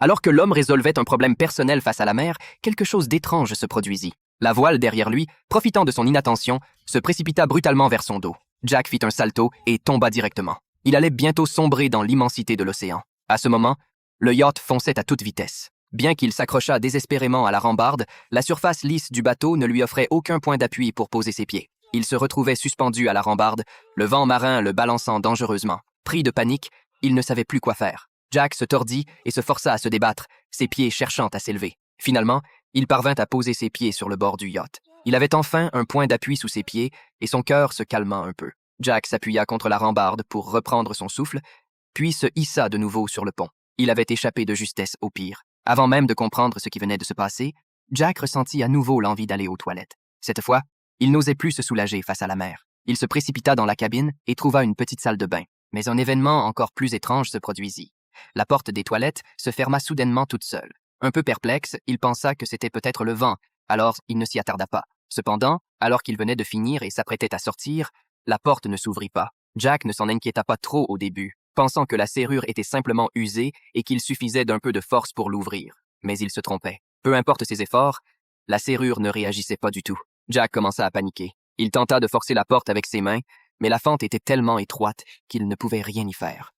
Alors que l'homme résolvait un problème personnel face à la mer, quelque chose d'étrange se produisit. La voile derrière lui, profitant de son inattention, se précipita brutalement vers son dos. Jack fit un salto et tomba directement. Il allait bientôt sombrer dans l'immensité de l'océan. À ce moment, le yacht fonçait à toute vitesse. Bien qu'il s'accrochât désespérément à la rambarde, la surface lisse du bateau ne lui offrait aucun point d'appui pour poser ses pieds. Il se retrouvait suspendu à la rambarde, le vent marin le balançant dangereusement. Pris de panique, il ne savait plus quoi faire. Jack se tordit et se força à se débattre, ses pieds cherchant à s'élever. Finalement, il parvint à poser ses pieds sur le bord du yacht. Il avait enfin un point d'appui sous ses pieds et son cœur se calmant un peu. Jack s'appuya contre la rambarde pour reprendre son souffle, puis se hissa de nouveau sur le pont. Il avait échappé de justesse au pire. Avant même de comprendre ce qui venait de se passer, Jack ressentit à nouveau l'envie d'aller aux toilettes. Cette fois, il n'osait plus se soulager face à la mer. Il se précipita dans la cabine et trouva une petite salle de bain. Mais un événement encore plus étrange se produisit. La porte des toilettes se ferma soudainement toute seule. Un peu perplexe, il pensa que c'était peut-être le vent, alors il ne s'y attarda pas. Cependant, alors qu'il venait de finir et s'apprêtait à sortir, la porte ne s'ouvrit pas. Jack ne s'en inquiéta pas trop au début, pensant que la serrure était simplement usée et qu'il suffisait d'un peu de force pour l'ouvrir. Mais il se trompait. Peu importe ses efforts, la serrure ne réagissait pas du tout. Jack commença à paniquer. Il tenta de forcer la porte avec ses mains, mais la fente était tellement étroite qu'il ne pouvait rien y faire.